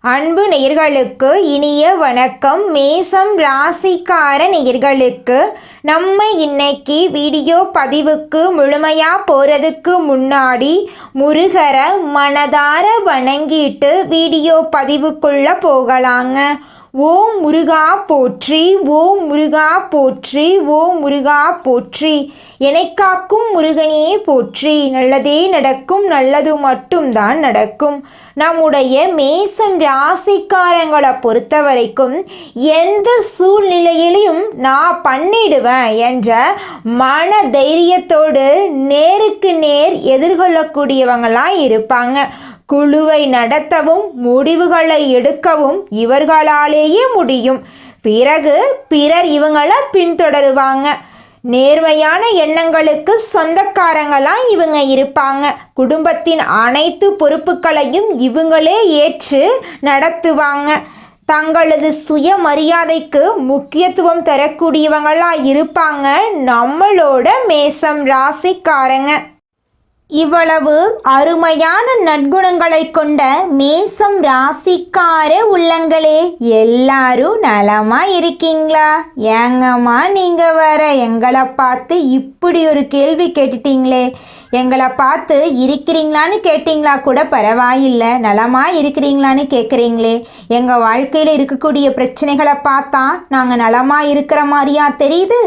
அன்பு நேயர்களுக்கு இனிய வணக்கம். மேசம் ராசிக்கார நேயர்களுக்கு நம்ம இன்னைக்கு வீடியோ பதிவுக்கு முழுமையாக போகிறதுக்கு முன்னாடி முருகரை மனதார வணங்கிட்டு வீடியோ பதிவுக்குள்ளே போகலாங்க. ஓம் முருகா போற்றி, ஓம் முருகா போற்றி, ஓம் முருகா போற்றி. எனக்காக்கும் முருகனே போற்றி. நல்லதே நடக்கும், நல்லது மட்டும்தான் நடக்கும். நம்முடைய மேசம் ராசிக்காரங்களை பொறுத்த வரைக்கும் எந்த சூழ்நிலையிலையும் நான் பண்ணிடுவேன் என்ற மன தைரியத்தோடு நேருக்கு நேர் எதிர்கொள்ளக்கூடியவங்களாம் இருப்பாங்க. குழுவை நடத்தவும் முடிவுகளை எடுக்கவும் இவர்களாலேயே முடியும். பிறகு பிறர் இவங்களை பின்தொடருவாங்க. நேர்மையான எண்ணங்களுக்கு சொந்தக்காரங்களாம் இவங்க இருப்பாங்க. குடும்பத்தின் அனைத்து பொறுப்புகளையும் இவங்களே ஏற்று நடத்துவாங்க. தங்களது சுயமரியாதைக்கு முக்கியத்துவம் தரக்கூடியவங்களா இருப்பாங்க நம்மளோட மேசம் ராசிக்காரங்க. இவ்வளவு அருமையான நற்குணங்களை கொண்ட மேசம் ராசிக்கார உள்ளங்களே, எல்லாரும் நலமா இருக்கீங்களா? ஏங்கம்மா நீங்க வர எங்களை பார்த்து இப்படி ஒரு கேள்வி கேட்டுட்டீங்களே. எங்களை பார்த்து இருக்கிறீங்களான்னு கேட்டிங்களா கூட பரவாயில்லை, நலமா இருக்கிறீங்களான்னு கேட்குறீங்களே. எங்கள் வாழ்க்கையில் இருக்கக்கூடிய பிரச்சனைகளை பார்த்தா நாங்கள் நலமா இருக்கிற மாதிரியா தெரியுது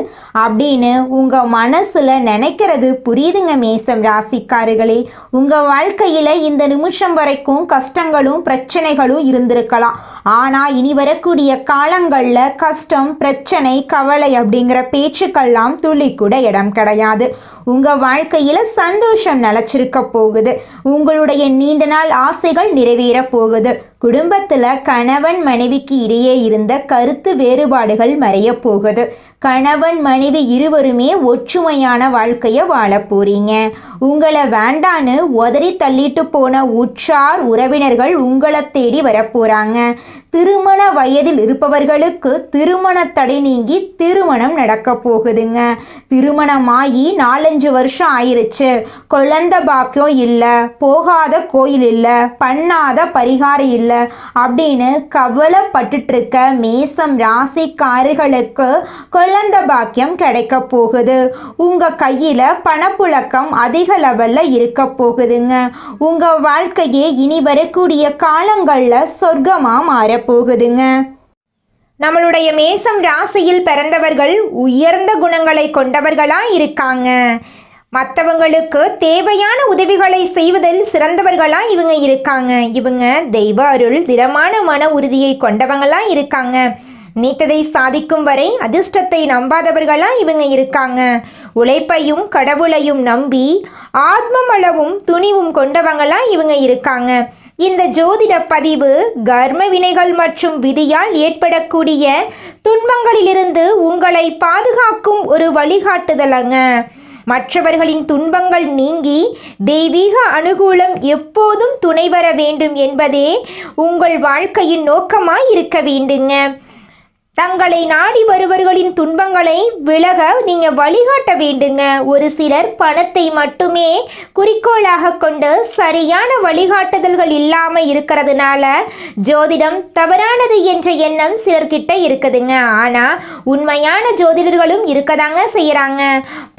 அப்படின்னு உங்கள் மனசில் நினைக்கிறது புரியுதுங்க மேசம் ராசிக்காரர்களே. உங்கள் வாழ்க்கையில் இந்த நிமிஷம் வரைக்கும் கஷ்டங்களும் பிரச்சனைகளும் இருந்திருக்கலாம். ஆனால் இனி வரக்கூடிய காலங்களில் கஷ்டம், பிரச்சனை, கவலை அப்படிங்கிற பேச்சுக்கெல்லாம் துளி கூட இடம் கிடையாது. உங்கள் வாழ்க்கையில் சந்தோஷம் நிலச்சிருக்க போகுது. உங்களுடைய நீண்ட நாள் ஆசைகள் நிறைவேற போகுது. குடும்பத்தில் கணவன் மனைவிக்கு இடையே இருந்த கருத்து வேறுபாடுகள் மறைய போகுது. கணவன் மனைவி இருவருமே ஒற்றுமையான வாழ்க்கையை வாழ போறீங்க. உங்களை வேண்டான்னு உதறி தள்ளிட்டு போன உற்றார் உறவினர்கள் உங்களை தேடி வரப்போறாங்க. திருமண வயதில் இருப்பவர்களுக்கு திருமண தடை நீங்கி திருமணம் நடக்க போகுதுங்க. திருமணமாகி 4-5 வருஷம் ஆயிருச்சு, குழந்தை பாக்கியம் இல்லை, போகாத கோயில் இல்லை, பண்ணாத பரிகாரம் இல்லை அப்படின்னு கவலைப்பட்டுட்டு இருக்க மேசம் ராசிக்காரர்களுக்கு குழந்தை பாக்கியம் கிடைக்க போகுது. உங்க கையில பணப்புழக்கம் அதிக லெவல்ல இருக்க போகுதுங்க. உங்க வாழ்க்கையே இனி வரக்கூடிய காலங்கள்ல சொர்க்கமா மாற போகுதுங்க. நம்மளுடைய மேசம் ராசியில் பிறந்தவர்கள் உயர்ந்த குணங்களை கொண்டவர்களா இருக்காங்க. மற்றவங்களுக்கு தேவையான உதவிகளை செய்வதில் சிறந்தவர்களா இவங்க இருக்காங்க. இவங்க தெய்வ அருள், திடமான மன உறுதியை கொண்டவங்களா இருக்காங்க. நீத்ததை சாதிக்கும் வரை அதிர்ஷ்டத்தை நம்பாதவர்களா இவங்க இருக்காங்க. உழைப்பையும் கடவுளையும் நம்பி ஆத்மமளவும் துணிவும் கொண்டவங்களா இவங்க இருக்காங்க. இந்த ஜோதிட பதிவு கர்ம வினைகள் மற்றும் விதியால் ஏற்படக்கூடிய துன்பங்களிலிருந்து உங்களை பாதுகாக்கும் ஒரு வழிகாட்டுதலங்க. மற்றவர்களின் துன்பங்கள் நீங்கி தெய்வீக அனுகூலம் எப்போதும் துணை வர வேண்டும் என்பதே உங்கள் வாழ்க்கையின் நோக்கமாய் இருக்க வேண்டுங்க. தங்களை நாடி வருபவர்களின் துன்பங்களை விலக நீங்க வழிகாட்ட வேண்டுங்க. ஒரு சிலர் பணத்தை மட்டுமே குறிக்கோளாக கொண்டு சரியான வழிகாட்டுதல்கள் இல்லாம இருக்கிறதுனால ஜோதிடம் தவறானது என்ற எண்ணம் சிலர்கிட்ட இருக்குதுங்க. ஆனா உண்மையான ஜோதிடர்களும் இருக்கதாங்க செய்யறாங்க.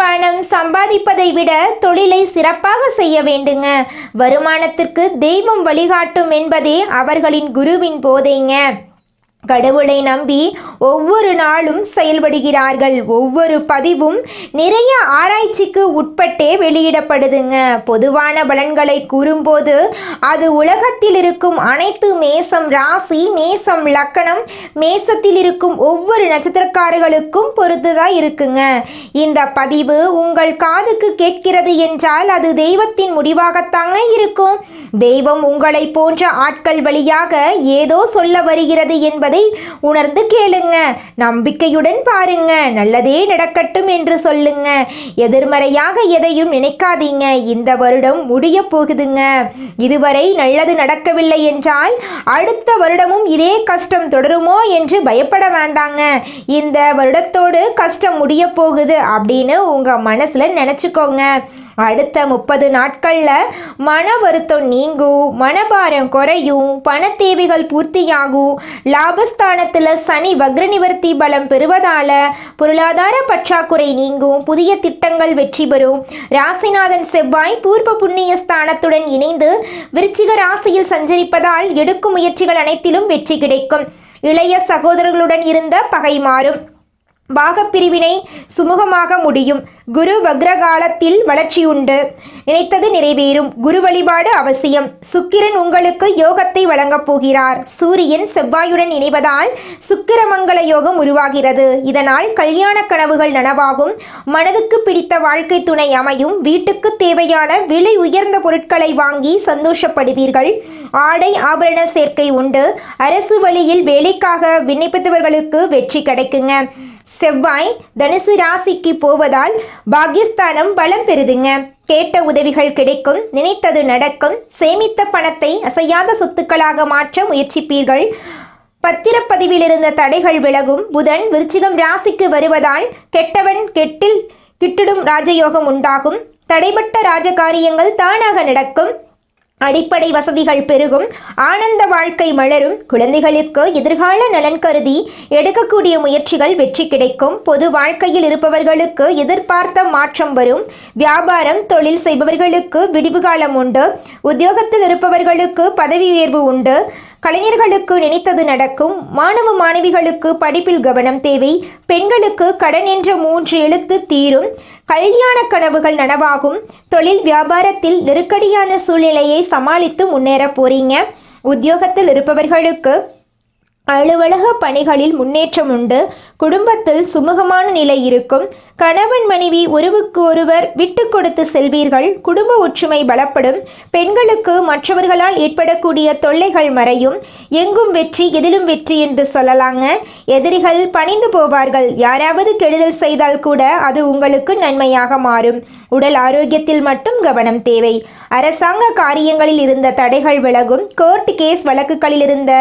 பணம் சம்பாதிப்பதை விட தொழிலை சிறப்பாக செய்ய வேண்டுங்க. வருமானத்திற்கு தெய்வம் வழிகாட்டும் என்பதே அவர்களின் குருவின் போதைங்க. கடவுளை நம்பி ஒவ்வொரு நாளும் செயல்படுகிறார்கள். ஒவ்வொரு பதிவும் நிறைய ஆராய்ச்சிக்கு உட்பட்டே வெளியிடப்படுதுங்க. பொதுவான பலன்களை கூறும்போது அது உலகத்தில் இருக்கும் அனைத்து மேசம் ராசி, மேசம் லக்கணம், மேசத்தில் இருக்கும் ஒவ்வொரு நட்சத்திரக்காரர்களுக்கும் பொறுத்துதான் இருக்குங்க. இந்த பதிவு உங்கள் காதுக்கு கேட்கிறது என்றால் அது தெய்வத்தின் முடிவாகத்தாங்க இருக்கும். தெய்வம் உங்களை போன்ற ஆட்கள் வழியாக ஏதோ சொல்ல வருகிறது என்பதை உணர்ந்து கேளுங்க. நம்பிக்கையுடன் பாருங்க. நல்லதே நடக்கட்டும் என்று சொல்லுங்க. எதிர்மறையாக எதையும் நினைக்காதீங்க. இந்த வருடம் முடிய போகுதுங்க. இதுவரை நல்லது நடக்கவில்லை என்றால் அடுத்த வருடமும் இதே கஷ்டம் தொடருமோ என்று பயப்பட வேண்டாங்க. இந்த வருடத்தோடு கஷ்டம் முடிய போகுது அப்படின்னு உங்க மனசுல நினைச்சுக்கோங்க. அடுத்த 30 நாட்களில் மன வருத்தம் நீங்கும், மனபாரம் குறையும், பண தேவைகள் பூர்த்தியாகும். லாபஸ்தானத்தில் சனி வக்ர நிவர்த்தி பலம் பெறுவதால் பொருளாதார பற்றாக்குறை நீங்கும், புதிய திட்டங்கள் வெற்றி பெறும். ராசிநாதன் செவ்வாய் பூர்வ புண்ணிய ஸ்தானத்துடன் இணைந்து விருச்சிக ராசியில் சஞ்சரிப்பதால் எடுக்கும் முயற்சிகள் அனைத்திலும் வெற்றி கிடைக்கும். இளைய சகோதரர்களுடன் இருந்த பகை மாறும். பாகப்பிரிவினை சுமூகமாக முடியும். குரு வக்ரகாலத்தில் வளர்ச்சி உண்டு. நினைத்தது நிறைவேறும். குரு வழிபாடு அவசியம். சுக்கிரன் உங்களுக்கு யோகத்தை வழங்கப் போகிறார். சூரியன் செவ்வாயுடன் இணைவதால் சுக்கிரமங்கல யோகம் உருவாகிறது. இதனால் கல்யாண கனவுகள் நனவாகும். மனதுக்கு பிடித்த வாழ்க்கை துணை அமையும். வீட்டுக்கு தேவையான விலை உயர்ந்த பொருட்களை வாங்கி சந்தோஷப்படுவீர்கள். ஆடை ஆபரண சேர்க்கை உண்டு. அரசு வழியில் வேலைக்காக விண்ணப்பித்தவர்களுக்கு வெற்றி கிடைக்குங்க. செவ்வாய் தனுசு ராசிக்கு போவதால் பாக்கியஸ்தானம் பலம் பெறுதுங்க. கேட்ட உதவிகள் கிடைக்கும். நினைத்தது நடக்கும். சேமித்த பணத்தை அசையாத சொத்துக்களாக மாற்ற முயற்சிப்பீர்கள். பத்திரப்பதிவில் இருந்த தடைகள் விலகும். புதன் விருச்சிகம் ராசிக்கு வருவதால் கெட்டவன் கெட்டில் கிட்டிடும் ராஜயோகம் உண்டாகும். தடைப்பட்ட ராஜகாரியங்கள் தானாக நடக்கும். அடிப்படை வசதிகள் பெருகும். ஆனந்த வாழ்க்கை மலரும். குழந்தைகளுக்கு எதிர்கால நலன் கருதி எடுக்கக்கூடிய முயற்சிகள் வெற்றி கிடைக்கும். பொது வாழ்க்கையில் இருப்பவர்களுக்கு எதிர்பார்த்த மாற்றம் வரும். வியாபாரம் தொழில் செய்பவர்களுக்கு விடிவு காலம் உண்டு. உத்தியோகத்தில் இருப்பவர்களுக்கு பதவி உயர்வு உண்டு. கலைஞர்களுக்கு நினைத்தது நடக்கும். மாணவ மாணவிகளுக்கு படிப்பில் கவனம் தேவை. பெண்களுக்கு கடன் என்ற 3 எழுத்து தீரும். கல்யாண கனவுகள் நனவாகும். தொழில் வியாபாரத்தில் நெருக்கடியான சூழ்நிலையை சமாளித்து முன்னேற போறீங்க. உத்தியோகத்தில் இருப்பவர்களுக்கு அலுவலக பணிகளில் முன்னேற்றம் உண்டு. குடும்பத்தில் சுமூகமான நிலை இருக்கும். கணவன் மனைவி ஒருவருக்கு ஒருவர் விட்டு கொடுத்து செல்வீர்கள். குடும்ப ஒற்றுமை பலப்படும். பெண்களுக்கு மற்றவர்களால் ஏற்படக்கூடிய தொல்லைகள் மறையும். எங்கும் வெற்றி எதிலும் வெற்றி என்று சொல்லலாங்க. எதிரிகள் பணிந்து போவார்கள். யாராவது கெடுதல் செய்தால் கூட அது உங்களுக்கு நன்மையாக மாறும். உடல் ஆரோக்கியத்தில் மட்டும் கவனம் தேவை. அரசாங்க காரியங்களில் இருந்த தடைகள் விலகும். கோர்ட் கேஸ் வழக்குகளில் இருந்த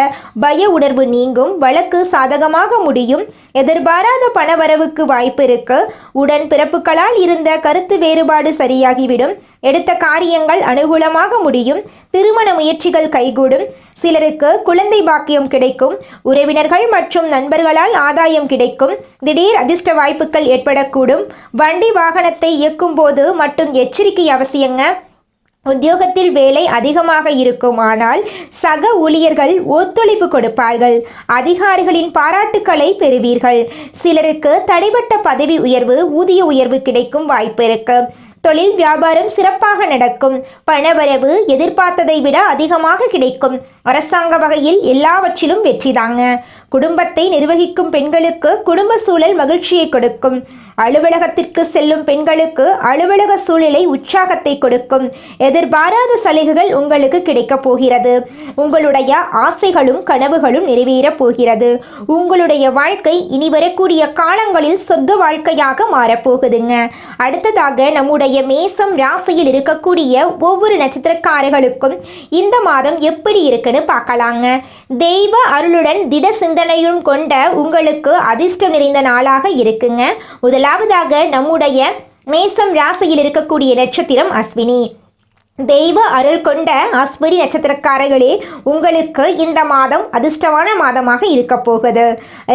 பய உணர்வு நீங்கும். வழக்கு சாதகமாக முடியும். எதிர்பாராத பணவரவுக்கு வாய்ப்பு இருக்கு. உடன் பிறப்புகளால் இருந்த கருத்து வேறுபாடு சரியாகிவிடும். எடுத்த காரியங்கள் அனுகூலமாக முடியும். திருமண முயற்சிகள் கைகூடும். சிலருக்கு குழந்தை பாக்கியம் கிடைக்கும். உறவினர்கள் மற்றும் நண்பர்களால் ஆதாயம் கிடைக்கும். திடீர் அதிர்ஷ்ட வாய்ப்புகள் ஏற்படக்கூடும். வண்டி வாகனத்தை இயக்கும் போது மட்டும் எச்சரிக்கை அவசியங்க. உத்தியோகத்தில் வேலை அதிகமாக இருக்கும். ஆனால் சக ஊழியர்கள் ஒத்துழைப்பு கொடுப்பார்கள். அதிகாரிகளின் பாராட்டுக்களை பெறுவீர்கள். சிலருக்கு தடைப்பட்ட பதவி உயர்வு ஊதிய உயர்வு கிடைக்கும் வாய்ப்பு இருக்கு. தொழில் வியாபாரம் சிறப்பாக நடக்கும். பணவரவு எதிர்பார்த்ததை விட அதிகமாக கிடைக்கும். அரசாங்க வகையில் எல்லாவற்றிலும் வெற்றிதாங்க. குடும்பத்தை நிர்வகிக்கும் பெண்களுக்கு குடும்ப சூழல் மகிழ்ச்சியை கொடுக்கும். அலுவலகத்திற்கு செல்லும் பெண்களுக்கு அலுவலக சூழ்நிலை உற்சாகத்தை கொடுக்கும். எதிர்பாராத சலுகைகள் உங்களுக்கு கிடைக்கப் போகிறது. உங்களுடைய ஆசைகளும் கனவுகளும் நிறைவேறப் போகிறது. உங்களுடைய வாழ்க்கை இனி வரக்கூடிய காலங்களில் சொர்க்க வாழ்க்கையாக மாறப்போகுதுங்க. அடுத்ததாக நம்முடைய மேசம் ராசியில் இருக்கக்கூடிய ஒவ்வொரு நட்சத்திரக்காரர்களுக்கும் இந்த மாதம் எப்படி இருக்குன்னு பார்க்கலாங்க. தெய்வ அருளுடன் திட சிந்தனையும் கொண்ட உங்களுக்கு அதிர்ஷ்டம் நிறைந்த நாளாக இருக்குங்க. முதலாவதாக நம்முடைய மேசம் ராசியில் இருக்கக்கூடிய நட்சத்திரம் அஸ்வினி. தெய்வ அருள் கொண்ட அஸ்வினி நட்சத்திரக்காரர்களே, உங்களுக்கு இந்த மாதம் அதிர்ஷ்டமான மாதமாக இருக்க போகுது.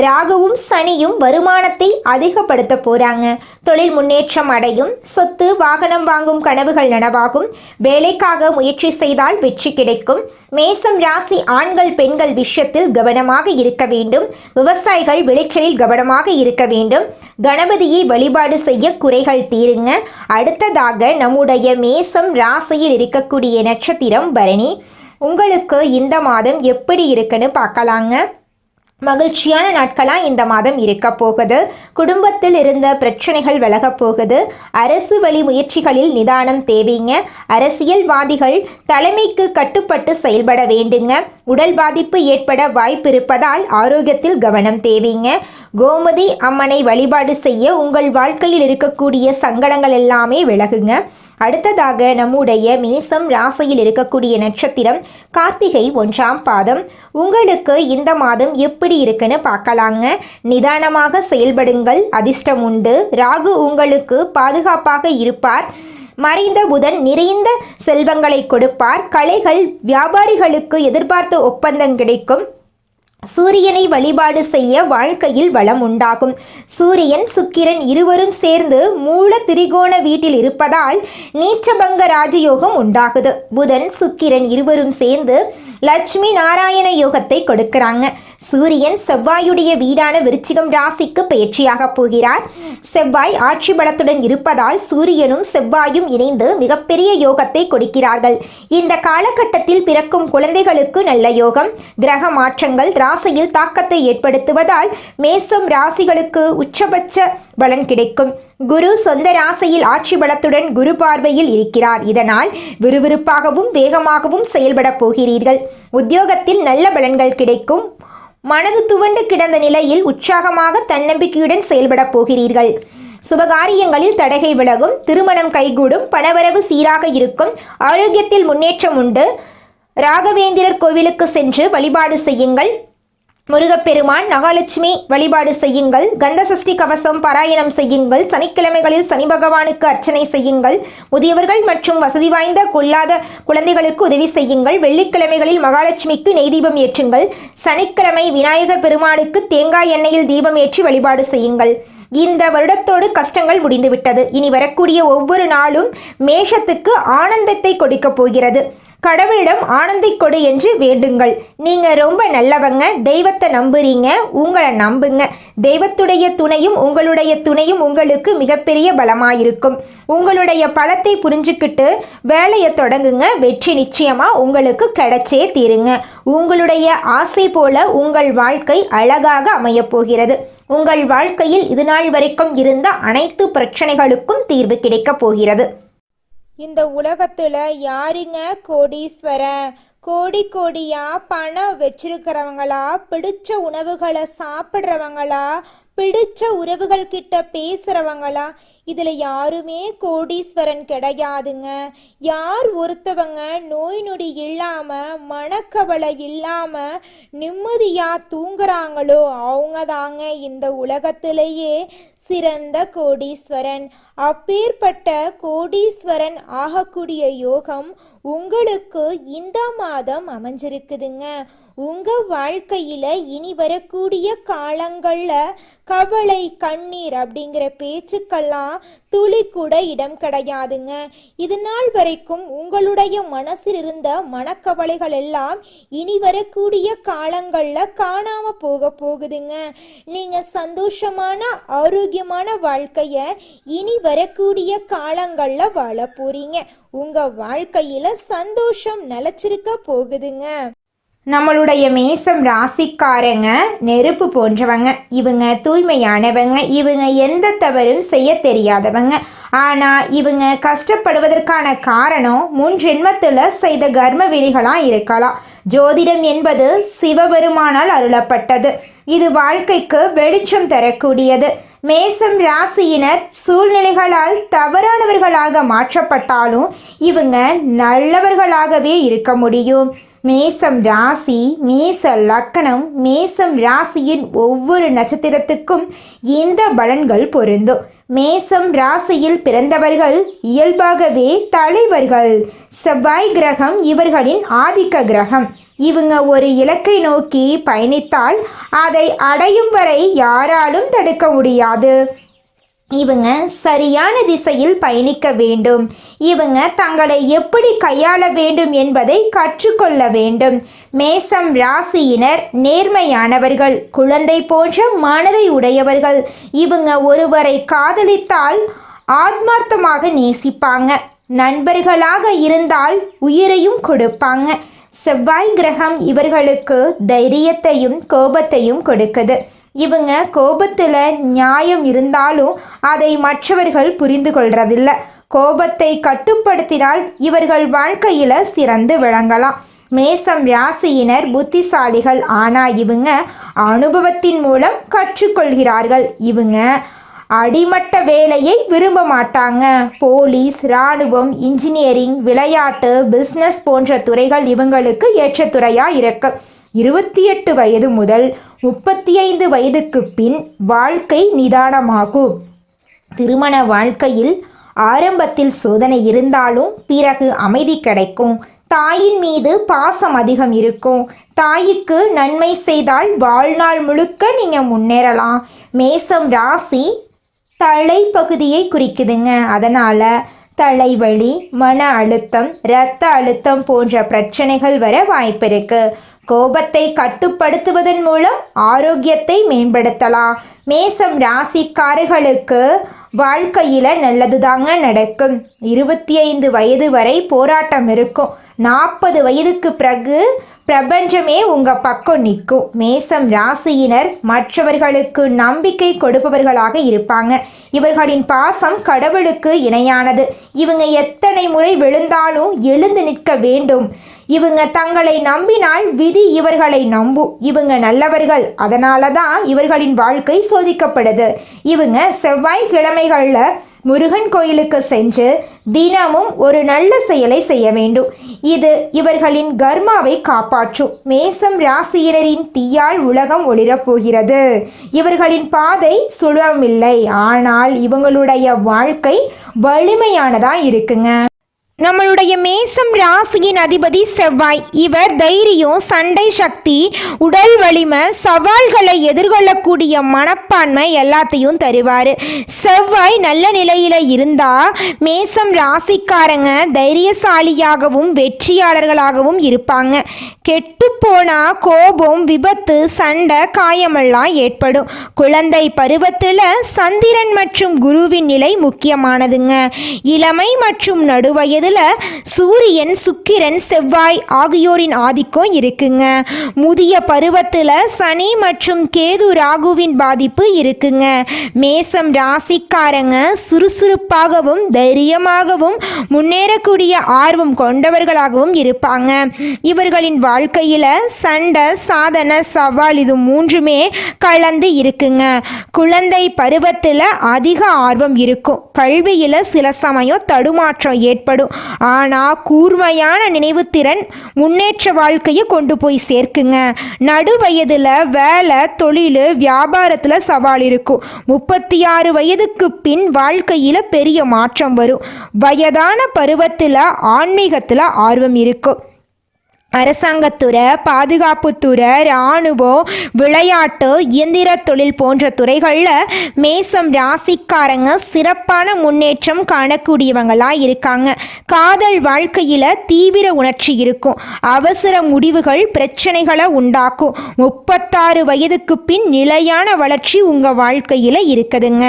ராகுவும் சனியும் வருமானத்தை அதிகப்படுத்த போறாங்க. தொழில் முன்னேற்றம் அடையும். சொத்து வாகனம் வாங்கும் கனவுகள் நனவாகும். வேலைக்காக முயற்சி செய்தால் வெற்றி கிடைக்கும். மேசம் ராசி ஆண்கள் பெண்கள் விஷயத்தில் கவனமாக இருக்க வேண்டும். விவசாயிகள் விளைச்சலில் கவனமாக இருக்க வேண்டும். கணபதியை வழிபாடு செய்ய குறைகள் தீருங்க. அடுத்ததாக நம்முடைய மேசம் ராசியில் இருக்கக்கூடிய நட்சத்திரம் பரணி. உங்களுக்கு இந்த மாதம் எப்படி இருக்குன்னு பார்க்கலாங்க. மகிழ்ச்சியான நாட்களாக இந்த மாதம் இருக்க போகுது. குடும்பத்தில் இருந்த பிரச்சனைகள் விலகப் போகுது. அரசு வழி முயற்சிகளில் நிதானம் தேவைங்க. அரசியல்வாதிகள் தலைமைக்கு கட்டுப்பட்டு செயல்பட வேண்டுங்க. உடல் பாதிப்பு ஏற்பட வாய்ப்பு இருப்பதால் ஆரோக்கியத்தில் கவனம் தேவைங்க. கோமதி அம்மனை வழிபாடு செய்ய உங்கள் வாழ்க்கையில் இருக்கக்கூடிய சங்கடங்கள் எல்லாமே விலகுங்க. அடுத்ததாக நம்முடைய மேசம் ராசியில் இருக்கக்கூடிய நட்சத்திரம் கார்த்திகை 1ஆம் பாதம். உங்களுக்கு இந்த மாதம் எப்படி இருக்குன்னு பார்க்கலாங்க. நிதானமாக செயல்படுங்கள். அதிர்ஷ்டம் உண்டு. ராகு உங்களுக்கு பாதுகாப்பாக இருப்பார். மறைந்த புதன் நிறைந்த செல்வங்களை கொடுப்பார். கலைகள் வியாபாரிகளுக்கு எதிர்பார்த்த ஒப்பந்தம் கிடைக்கும். சூரியனை வழிபாடு செய்ய வாழ்க்கையில் வளம் உண்டாகும். சூரியன் சுக்கிரன் இருவரும் சேர்ந்து மூல திரிகோண வீட்டில் இருப்பதால் நீச்சபங்க ராஜயோகம் உண்டாகுது. புதன் சுக்கிரன் இருவரும் சேர்ந்து லட்சுமி நாராயண யோகத்தை கொடுக்கிறாங்க. சூரியன் செவ்வாயுடைய வீடான விருச்சிகம் ராசிக்கு பயிற்சியாக போகிறார். செவ்வாய் ஆட்சி பலத்துடன் இருப்பதால் சூரியனும் செவ்வாயும் இணைந்து மிகப்பெரிய யோகத்தை கொடுக்கிறார்கள். இந்த காலகட்டத்தில் பிறக்கும் குழந்தைகளுக்கு நல்ல யோகம். கிரக மாற்றங்கள் ராசியில் தாக்கத்தை ஏற்படுத்துவதால் மேசம் ராசிகளுக்கு உச்சபட்ச பலன் கிடைக்கும். குரு சொந்த ராசியில் ஆட்சி பலத்துடன் குரு பார்வையில் இருக்கிறார். இதனால் விறுவிறுப்பாகவும் வேகமாகவும் செயல்பட போகிறீர்கள். உத்தியோகத்தில் நல்ல பலன்கள் கிடைக்கும். மனது துவண்டு கிடந்த நிலையில் உற்சாகமாக தன்னம்பிக்கையுடன் செயல்பட போகிறீர்கள். சுபகாரியங்களில் தடைகள் விலகும். திருமணம் கைகூடும். பணவரவு சீராக இருக்கும். ஆரோக்கியத்தில் முன்னேற்றம் உண்டு. ராகவேந்திரர் கோவிலுக்கு சென்று வழிபாடு செய்யுங்கள். முருகப்பெருமான் மகாலட்சுமி வழிபாடு செய்யுங்கள். கந்தசஷ்டி கவசம் பாராயணம் செய்யுங்கள். சனிக்கிழமைகளில் சனி பகவானுக்கு அர்ச்சனை செய்யுங்கள். முதியவர்கள் மற்றும் வசதி வாய்ந்த கொள்ளாத குழந்தைகளுக்கு உதவி செய்யுங்கள். வெள்ளிக்கிழமைகளில் மகாலட்சுமிக்கு நெய் தீபம் ஏற்றுங்கள். சனிக்கிழமை விநாயகர் பெருமானுக்கு தேங்காய் எண்ணெயில் தீபம் ஏற்றி வழிபாடு செய்யுங்கள். இந்த வருடத்தோடு கஷ்டங்கள் முடிந்துவிட்டது. இனி வரக்கூடிய ஒவ்வொரு நாளும் மேஷத்துக்கு ஆனந்தத்தை கொடுக்க போகிறது. கடவுளிடம் ஆனந்தை கொடு என்று வேண்டுங்கள். நீங்க ரொம்ப நல்லவங்க. தெய்வத்தை நம்புறீங்க. உங்களை நம்புங்க. தெய்வத்துடைய துணையும் உங்களுடைய துணையும் உங்களுக்கு மிகப்பெரிய பலமாயிருக்கும். உங்களுடைய பலத்தை புரிஞ்சுக்கிட்டு வேலையை தொடங்குங்க. வெற்றி நிச்சயமா உங்களுக்கு கிடைச்சே தீருங்க. உங்களுடைய ஆசை போல உங்கள் வாழ்க்கை அழகாக அமையப் போகிறது. உங்கள் வாழ்க்கையில் இதுநாள் வரைக்கும் இருந்த அனைத்து பிரச்சனைகளுக்கும் தீர்வு கிடைக்கப் போகிறது. இந்த உலகத்துல யாருங்க கோடீஸ்வரன்? கோடி கோடியா பணம் வச்சிருக்கிறவங்களா, பிடிச்ச உணவுகளை சாப்பிட்றவங்களா, பிடிச்ச உறவுகள் கிட்ட பேசுறவங்களா? இதுல யாருமே கோடீஸ்வரன் கிடையாதுங்க. யார் ஒருத்தவங்க நோய் நொடி இல்லாம மனக்கவலை இல்லாம நிம்மதியா தூங்குறாங்களோ அவங்க தாங்க இந்த உலகத்திலேயே சிறந்த கோடீஸ்வரன். அப்பேற்பட்ட கோடீஸ்வரன் ஆகக்கூடிய யோகம் உங்களுக்கு இந்த மாதம் அமைஞ்சிருக்குதுங்க. உங்க வாழ்க்கையில இனி வரக்கூடிய காலங்கள்ல கவலை கண்ணீர் அப்படிங்கிற பேச்சுக்கெல்லாம் துளி கூட இடம் கிடையாதுங்க. இது நாள் வரைக்கும் உங்களுடைய மனசில் இருந்த மனக்கவலைகள் எல்லாம் இனி வரக்கூடிய காலங்கள்ல காணாம போகுதுங்க. நீங்க சந்தோஷமான ஆரோக்கியமான வாழ்க்கைய இனி வரக்கூடிய காலங்கள்ல வாழ போறீங்க. உங்க வாழ்க்கையில சந்தோஷம் நிலைச்சிருக்க போகுதுங்க. நம்மளுடைய மேசம் ராசிக்காரங்க நெருப்பு போன்றவங்க. இவங்க தூய்மையானவங்க. இவங்க எந்த தவறும் செய்ய தெரியாதவங்க. ஆனால் இவங்க கஷ்டப்படுவதற்கான காரணம் முன் ஜென்மத்தில் செய்த கர்ம வினைகளாக இருக்கலாம். ஜோதிடம் என்பது சிவபெருமானால் அருளப்பட்டது. இது வாழ்க்கைக்கு வெளிச்சம் தரக்கூடியது. மேசம் ராசியினர் சூழ்நிலைகளால் தவறானவர்களாக மாற்றப்பட்டாலும் இவங்க நல்லவர்களாகவே இருக்க முடியும். மேசம் ராசி, மேச லக்கணம், மேசம் ராசியின் ஒவ்வொரு நட்சத்திரத்துக்கும் இந்த பலன்கள் பொருந்தும். மேசம் ராசியில் பிறந்தவர்கள் இயல்பாகவே தலைவர்கள். செவ்வாய் கிரகம் இவர்களின் ஆதிக்க கிரகம். இவங்க ஒரு இலக்கை நோக்கி பயணித்தால் அதை அடையும் வரை யாராலும் தடுக்க முடியாது. இவங்க சரியான திசையில் பயணிக்க வேண்டும். இவங்க தங்களை எப்படி கையாள வேண்டும் என்பதை கற்றுக்கொள்ள வேண்டும். மேசம் ராசியினர் நேர்மையானவர்கள், குழந்தை போன்ற மனதை உடையவர்கள். இவங்க ஒருவரை காதலித்தால் ஆத்மார்த்தமாக நேசிப்பாங்க. நண்பர்களாக இருந்தால் உயிரையும் கொடுப்பாங்க. செவ்வாய் கிரகம் இவர்களுக்கு தைரியத்தையும் கோபத்தையும் கொடுக்குது. இவங்க கோபத்தில் நியாயம் இருந்தாலும் அதை மற்றவர்கள் புரிந்து கொள்றதில்லை. கோபத்தை கட்டுப்படுத்தினால் இவர்கள் வாழ்க்கையில் சிறந்து விளங்கலாம். மேசம் ராசியினர் புத்திசாலிகள். ஆனால் இவங்க அனுபவத்தின் மூலம் கற்றுக்கொள்கிறார்கள். இவங்க அடிமட்ட வேலையை விரும்ப மாட்டாங்க. போலீஸ், இராணுவம், இன்ஜினியரிங், விளையாட்டு, பிஸ்னஸ் போன்ற துறைகள் இவங்களுக்கு ஏற்ற துறையாக இருக்கு. 28 வயது முதல் 35 வயதுக்கு பின் வாழ்க்கை நிதானமாகும். திருமண வாழ்க்கையில் ஆரம்பத்தில் சோதனை இருந்தாலும் பிறகு அமைதி கிடைக்கும். தாயின் மீது பாசம் அதிகம் இருக்கும். தாய்க்கு நன்மை செய்தால் வாழ்நாள் முழுக்க நீங்கள் முன்னேறலாம். மேசம் ராசி தலைப்பகுதியை குறிக்குதுங்க. அதனால் தலைவலி, மன அழுத்தம், இரத்த அழுத்தம் போன்ற பிரச்சனைகள் வர வாய்ப்பு இருக்கு. கோபத்தை கட்டுப்படுத்துவதன் மூலம் ஆரோக்கியத்தை மேம்படுத்தலாம். மேசம் ராசிக்காரர்களுக்கு வாழ்க்கையில் நல்லது தாங்க நடக்கும். 25 வயது வரை போராட்டம் இருக்கும். 40 வயதுக்கு பிறகு பிரபஞ்சமே உங்கள் பக்கம் நிற்கும். மேசம் ராசியினர் மற்றவர்களுக்கு நம்பிக்கை கொடுப்பவர்களாக இருப்பாங்க. இவர்களின் பாசம் கடவுளுக்கு இணையானது. இவங்க எத்தனை முறை விழுந்தாலும் எழுந்து நிற்க வேண்டும். இவங்க தங்களை நம்பினால் விதி இவர்களை நம்பும். இவங்க நல்லவர்கள், அதனால தான் இவர்களின் வாழ்க்கை சோதிக்கப்படுது. இவங்க செவ்வாய்க்கிழமைகளில் முருகன் கோயிலுக்கு சென்று தினமும் ஒரு நல்ல செயலை செய்ய வேண்டும். இது இவர்களின் கர்மாவை காப்பாற்றும். மேசம் ராசியினரின் தீயால் உலகம் ஒளிரப் போகிறது. இவர்களின் பாதை சுலபமில்லை, ஆனால் இவங்களுடைய வாழ்க்கை வலிமையானதா இருக்குங்க. நம்மளுடைய மேசம் ராசியின் அதிபதி செவ்வாய். இவர் தைரியம், சண்டை சக்தி, உடல் வலிமை, சவால்களை எதிர்கொள்ளக்கூடிய மனப்பான்மை எல்லாத்தையும் தருவார். செவ்வாய் நல்ல நிலையில் இருந்தால் மேசம் ராசிக்காரங்க தைரியசாலியாகவும் வெற்றியாளர்களாகவும் இருப்பாங்க. கெட்டுப்போனால் கோபம், விபத்து, சண்டை, காயமெல்லாம் ஏற்படும். குழந்தை பருவத்தில் சந்திரன் மற்றும் குருவின் நிலை முக்கியமானதுங்க. இளமை மற்றும் நடுவயது சூரியன், சுக்கிரன், செவ்வாய் ஆகியோரின் ஆதிக்கம் இருக்குங்க. முதிய பருவத்தில் சனி மற்றும் கேது, ராகுவின் பாதிப்பு இருக்குங்க. மேசம் ராசிக்காரங்க சுறுசுறுப்பாகவும் தைரியமாகவும் முன்னேறக்கூடிய ஆர்வம் கொண்டவர்களாகவும் இருப்பாங்க. இவர்களின் வாழ்க்கையில் சண்டை, சாதனை, சவால் இது மூன்றுமே கலந்து இருக்குங்க. குழந்தை பருவத்தில் அதிக ஆர்வம் இருக்கும். கல்வியில் சில சமயம் தடுமாற்றம் ஏற்படும். ஆனால் கூர்மையான நினைவுத்திறன் முன்னேற்ற வாழ்க்கையை கொண்டு போய் சேர்க்குங்க. நடுவயதில் வேலை, தொழில், வியாபாரத்தில் சவால் இருக்கும். 36 வயதுக்கு பின் வாழ்க்கையில் பெரிய மாற்றம் வரும். வயதான பருவத்தில் ஆன்மீகத்தில் ஆர்வம் இருக்கும். அரசாங்கத்துறை, பாதுகாப்புத்துறை, இராணுவம், விளையாட்டு, இயந்திர தொழில் போன்ற துறைகளில் மேசம் ராசிக்காரங்க சிறப்பான முன்னேற்றம் காணக்கூடியவங்களாக இருக்காங்க. காதல் வாழ்க்கையில் தீவிர உணர்ச்சி இருக்கும். அவசர முடிவுகள் பிரச்சனைகளை உண்டாக்கும். 36 வயதுக்கு பின் நிலையான வளர்ச்சி உங்கள் வாழ்க்கையில் இருக்குதுங்க.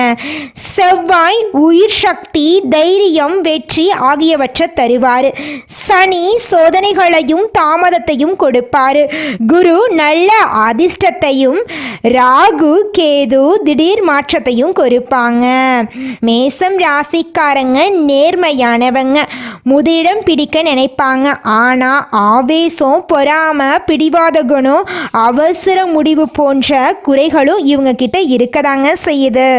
செவ்வாய் உயிர் சக்தி, தைரியம், வெற்றி ஆகியவற்றை தருவார். சனி சோதனைகளையும் தாமதத்தையும் கொடுப்பாரு. குரு நல்ல அதிர்ஷ்டத்தையும், ராகு, கேது திடீர் மாற்றத்தையும் கொடுப்பாங்க. மேசம் ராசிக்காரங்க நேர்மையானவங்க. முதலிடம் பிடிக்க நினைப்பாங்க. ஆனால் ஆவேசம், பொறாமை, பிடிவாத குணம், அவசர முடிவு போன்ற குறைகளும் இவங்க கிட்ட இருக்கதாங்க செய்யுது.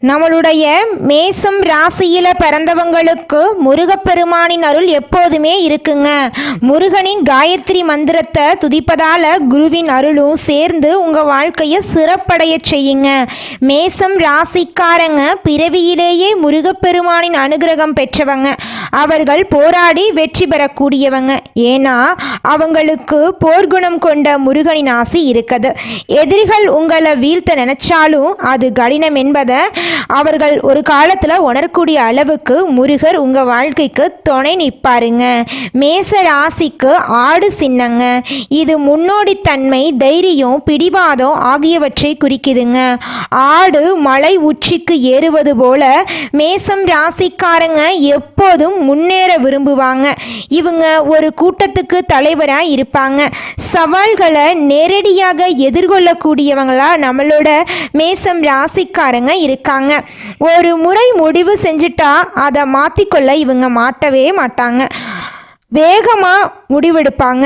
நம்மளுடைய மேசம் ராசியில் பிறந்தவங்களுக்கு முருகப்பெருமானின் அருள் எப்போதுமே இருக்குங்க. முருகனின் காயத்ரி மந்திரத்தை துதிப்பதால் குருவின் அருளும் சேர்ந்து உங்கள் வாழ்க்கையை சிறப்படைய செய்யுங்க. மேசம் ராசிக்காரங்க பிறவியிலேயே முருகப்பெருமானின் அனுகிரகம் பெற்றவங்க. அவர்கள் போராடி வெற்றி பெறக்கூடியவங்க. ஏன்னா அவங்களுக்கு போர்க்குணம் கொண்ட முருகனின் ஆசி இருக்குது. எதிரிகள் உங்களை வீழ்த்த நினைச்சாலும் அது கடினம் என்பதை அவர்கள் ஒரு காலத்தில் உணரக்கூடிய அளவுக்கு முருகர் உங்கள் வாழ்க்கைக்கு துணை நிற்பாருங்க. மேச ராசிக்கு ஆடு சின்னங்க. இது முன்னோடித்தன்மை, தைரியம், பிடிவாதம் ஆகியவற்றை குறிக்குதுங்க. ஆடு மலை உச்சிக்கு ஏறுவது போல மேசம் ராசிக்காரங்க எப்போதும் முன்னேற விரும்புவாங்க. இவங்க ஒரு கூட்டத்துக்கு தலைவராக இருப்பாங்க. சவால்களை நேரடியாக எதிர்கொள்ளக்கூடியவங்களா நம்மளோட மேசம் ராசிக்காரங்க இருக்காங்க. ஒரு முறை முடிவு செஞ்சுட்டா அதை மாற்றிக்கொள்ள இவங்க மாட்டவே மாட்டாங்க. வேகமாக முடிவெடுப்பாங்க.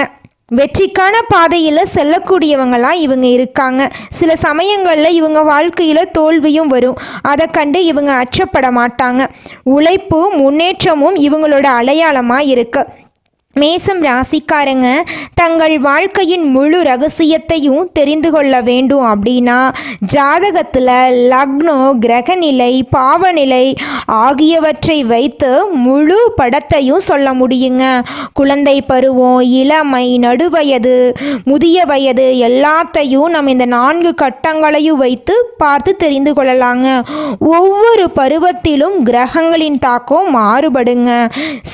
வெற்றிக்கான பாதையில் செல்லக்கூடியவங்களாம் இவங்க இருக்காங்க. சில சமயங்களில் இவங்க வாழ்க்கையில் தோல்வியும் வரும். அதை கண்டு இவங்க அச்சப்பட மாட்டாங்க. உழைப்பு, முன்னேற்றமும் இவங்களோட அடையாளமாக இருக்கு. மேசம் ராசிக்காரங்க தங்கள் வாழ்க்கையின் முழு ரகசியத்தையும் தெரிந்து கொள்ள வேண்டும் அப்படின்னா ஜாதகத்தில் லக்னம், கிரகநிலை, பாவநிலை ஆகியவற்றை வைத்து முழு படத்தையும் சொல்ல முடியுங்க. குழந்தை பருவம், இளமை, நடுவயது, முதிய வயது எல்லாத்தையும் நம்ம இந்த 4 கட்டங்களையும் வைத்து பார்த்து தெரிந்து கொள்ளலாங்க. ஒவ்வொரு பருவத்திலும் கிரகங்களின் தாக்கம் மாறுபடுங்க.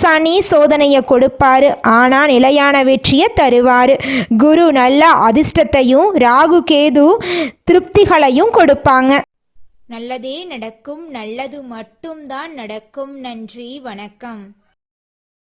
சனி சோதனையை கொடுப்பாரு, ஆனால் நிலையான வெற்றியை தருவார். குரு நல்ல அதிர்ஷ்டத்தையும், ராகு கேது திருப்திகளையும் கொடுப்பாங்க. நல்லதே நடக்கும், நல்லது மட்டும்தான் நடக்கும். நன்றி, வணக்கம்.